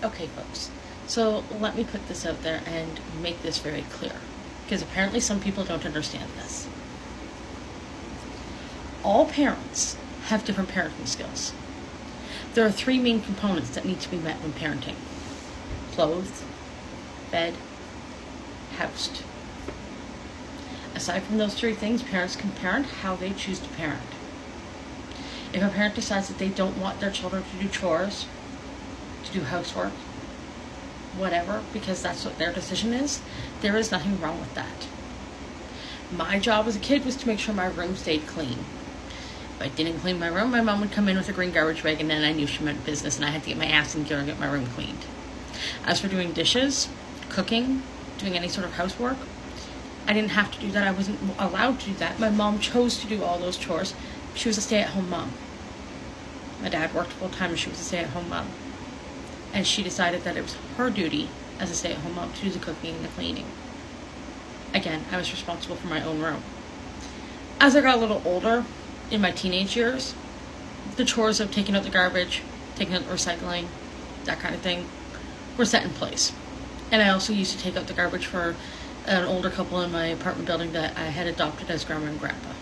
Okay, folks, so let me put this out there and make this very clear, because apparently some people don't understand this. All parents have different parenting skills. There are 3 main components that need to be met when parenting: clothed, fed, housed. Aside from those 3 things, parents can parent how they choose to parent. If a parent decides that they don't want their children to do chores, to do housework, whatever, because that's what their decision is, there is nothing wrong with that. My job as a kid was to make sure my room stayed clean. If I didn't clean my room, my mom would come in with a green garbage bag, and then I knew she meant business, and I had to get my ass in gear and get my room cleaned. As for doing dishes, cooking, doing any sort of housework, I didn't have to do that. I wasn't allowed to do that. My mom chose to do all those chores. She was a stay-at-home mom. My dad worked full-time, and she was a stay-at-home mom. And she decided that it was her duty as a stay-at-home mom to do the cooking and the cleaning. Again, I was responsible for my own room. As I got a little older, in my teenage years, the chores of taking out the garbage, taking out the recycling, that kind of thing, were set in place. And I also used to take out the garbage for an older couple in my apartment building that I had adopted as grandma and grandpa.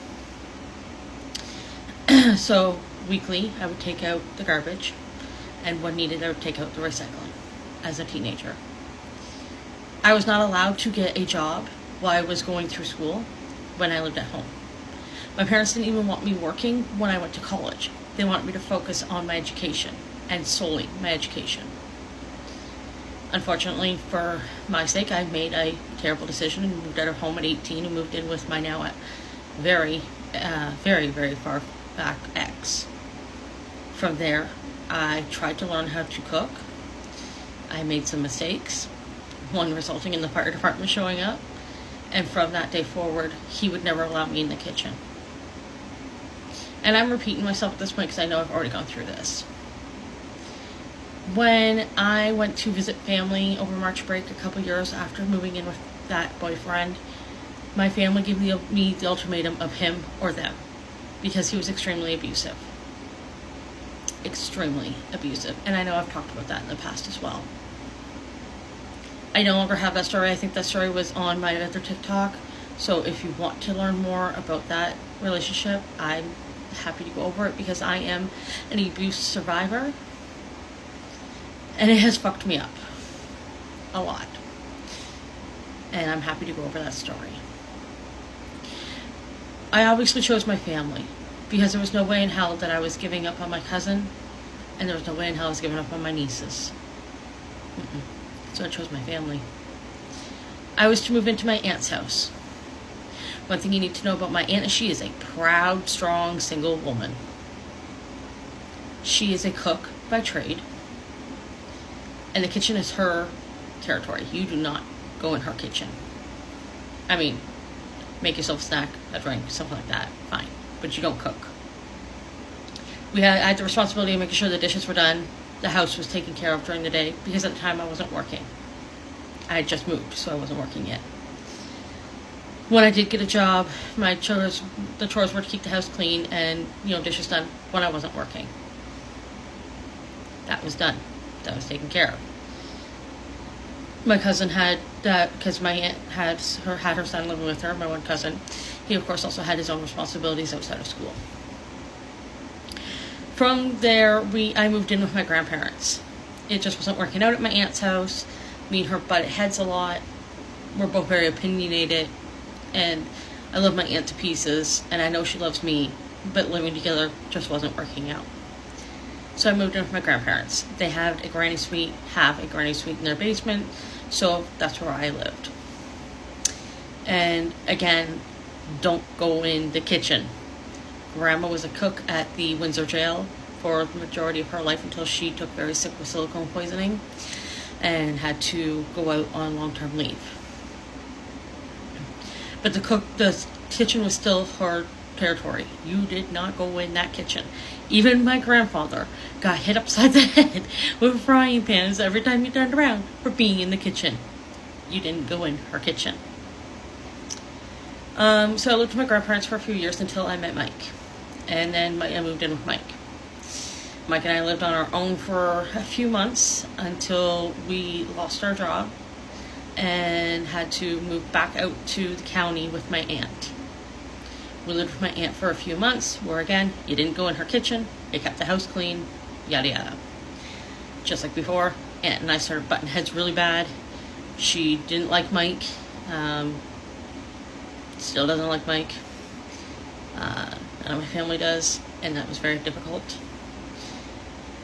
So weekly, I would take out the garbage, and when needed, I would take out the recycling as a teenager. I was not allowed to get a job while I was going through school when I lived at home. My parents didn't even want me working when I went to college. They wanted me to focus on my education, and solely my education. Unfortunately, for my sake, I made a terrible decision and moved out of home at 18 and moved in with my now very, very far back ex. From there, I tried to learn how to cook. I made some mistakes, one resulting in the fire department showing up. And from that day forward, he would never allow me in the kitchen. And I'm repeating myself at this point because I know I've already gone through this. When I went to visit family over March break a couple years after moving in with that boyfriend, my family gave me the ultimatum of him or them, because he was extremely abusive. Extremely abusive. And I know I've talked about that in the past as well. I no longer have that story. I think that story was on my other TikTok. So if you want to learn more about that relationship, I'm happy to go over it, because I am an abuse survivor. And it has fucked me up a lot. And I'm happy to go over that story. I obviously chose my family, because there was no way in hell that I was giving up on my cousin, and there was no way in hell I was giving up on my nieces. So I chose my family. I was to move into my aunt's house. One thing you need to know about my aunt is she is a proud, strong, single woman. She is a cook by trade, and the kitchen is her territory. You do not go in her kitchen. I mean, make yourself a snack, a drink, something like that, fine. But you don't cook. I had the responsibility of making sure the dishes were done, the house was taken care of during the day, because at the time I wasn't working. I had just moved, so I wasn't working yet. When I did get a job, the chores were to keep the house clean and, dishes done when I wasn't working. That was done. That was taken care of. My cousin had that, because my aunt had her son living with her, my one cousin. He, of course, also had his own responsibilities outside of school. From there, I moved in with my grandparents. It just wasn't working out at my aunt's house. Me and her butted heads a lot. We're both very opinionated, and I love my aunt to pieces, and I know she loves me, but living together just wasn't working out. So I moved in with my grandparents. They have a granny suite in their basement, so that's where I lived. And again, don't go in the kitchen. Grandma was a cook at the Windsor jail for the majority of her life until she took very sick with silicone poisoning and had to go out on long-term leave. But the kitchen was still her territory. You did not go in that kitchen. Even my grandfather got hit upside the head with frying pans every time you turned around for being in the kitchen. You didn't go in her kitchen. So I lived with my grandparents for a few years until I met Mike. And then I moved in with Mike. Mike and I lived on our own for a few months until we lost our job and had to move back out to the county with my aunt. We lived with my aunt for a few months, where again, you didn't go in her kitchen, you kept the house clean, yada yada. Just like before, Aunt and I started butting heads really bad. She didn't like Mike, still doesn't like Mike. None of my family does, and that was very difficult.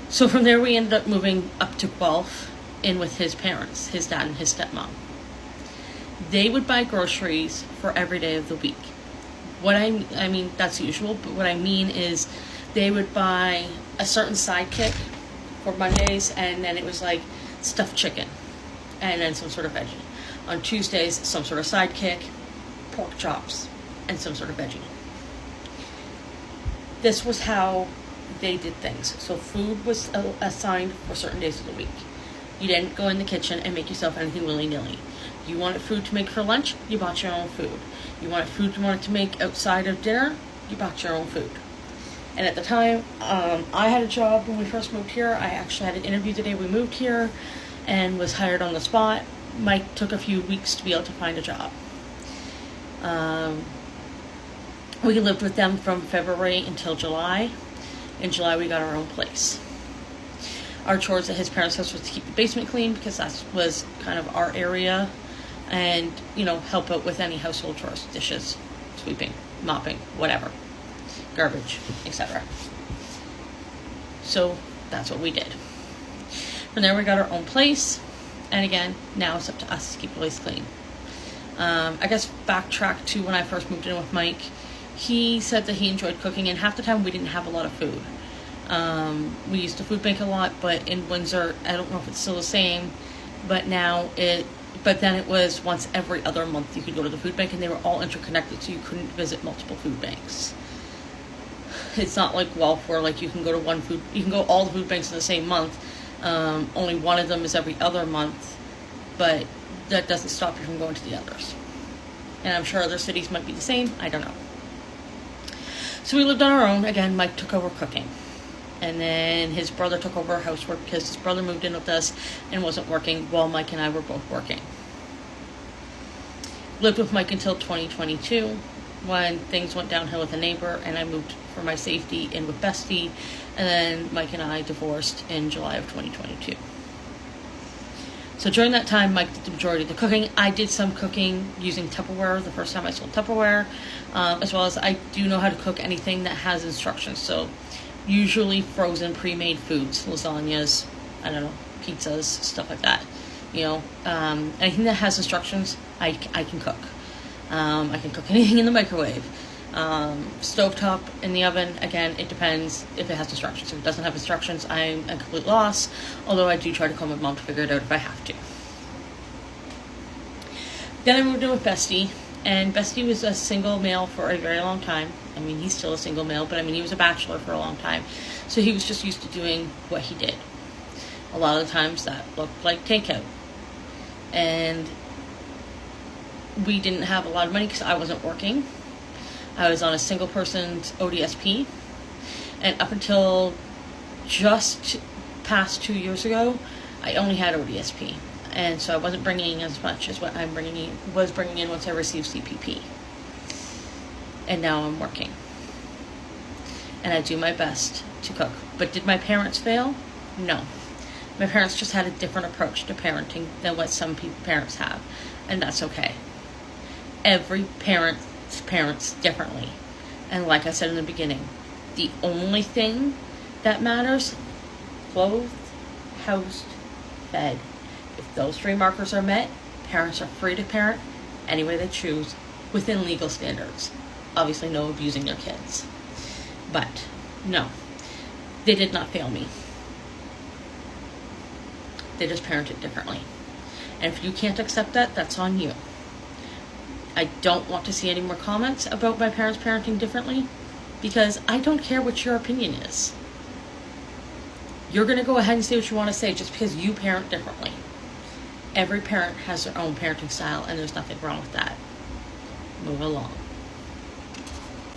So from there, we ended up moving up to Guelph in with his parents, his dad and his stepmom. They would buy groceries for every day of the week. I mean, that's usual, but what I mean is they would buy a certain sidekick for Mondays, and then it was like stuffed chicken, and then some sort of veggie. On Tuesdays, some sort of sidekick, pork chops, and some sort of veggie. This was how they did things. So food was assigned for certain days of the week. You didn't go in the kitchen and make yourself anything willy-nilly. You wanted food to make for lunch, you bought your own food. You wanted food you wanted to make outside of dinner, you bought your own food. And at the time, I had a job when we first moved here. I actually had an interview the day we moved here and was hired on the spot. Mike took a few weeks to be able to find a job. We lived with them from February until July. In July, we got our own place. Our chores at his parents' house was to keep the basement clean, because that was kind of our area, and, help out with any household chores, dishes, sweeping, mopping, whatever, garbage, etc. So that's what we did. From there, we got our own place, and again, now it's up to us to keep the place clean. I guess backtrack to when I first moved in with Mike. He said that he enjoyed cooking, and half the time we didn't have a lot of food. We used to food bank a lot, but in Windsor, I don't know if it's still the same, but then it was once every other month you could go to the food bank, and they were all interconnected, so you couldn't visit multiple food banks. It's not like Guelph, where like you can go all the food banks in the same month. Only one of them is every other month, but that doesn't stop you from going to the others. And I'm sure other cities might be the same, I don't know. So we lived on our own. Again, Mike took over cooking. And then his brother took over housework, because his brother moved in with us and wasn't working while Mike and I were both working. Lived with Mike until 2022, when things went downhill with a neighbor, and I moved for my safety in with Bestie, and then Mike and I divorced in July of 2022. So during that time, Mike did the majority of the cooking. I did some cooking using Tupperware the first time I sold Tupperware, as well as I do know how to cook anything that has instructions. So usually frozen, pre-made foods, lasagnas, pizzas, stuff like that. Anything that has instructions, I can cook. I can cook anything in the microwave. Stovetop, in the oven, again, it depends if it has instructions. If it doesn't have instructions, I'm a complete loss, although I do try to call my mom to figure it out if I have to. Then I moved in with Bestie, and Bestie was a single male for a very long time. I mean, he's still a single male, but he was a bachelor for a long time, so he was just used to doing what he did. A lot of the times that looked like takeout, and we didn't have a lot of money because I wasn't working. I was on a single person's ODSP, and up until just past 2 years ago, I only had ODSP, and so I wasn't bringing in as much as what was bringing in once I received CPP. And now I'm working, and I do my best to cook. But did my parents fail? No. My parents just had a different approach to parenting than what some parents have, and that's okay. Every parent parents differently, and like I said in the beginning, the only thing that matters: clothed, housed, fed. If those three markers are met, parents are free to parent any way they choose within legal standards. Obviously, no abusing their kids, but no, they did not fail me. They just parented differently, and if you can't accept that, that's on you. I don't want to see any more comments about my parents parenting differently, because I don't care what your opinion is. You're going to go ahead and say what you want to say just because you parent differently. Every parent has their own parenting style, and there's nothing wrong with that. Move along.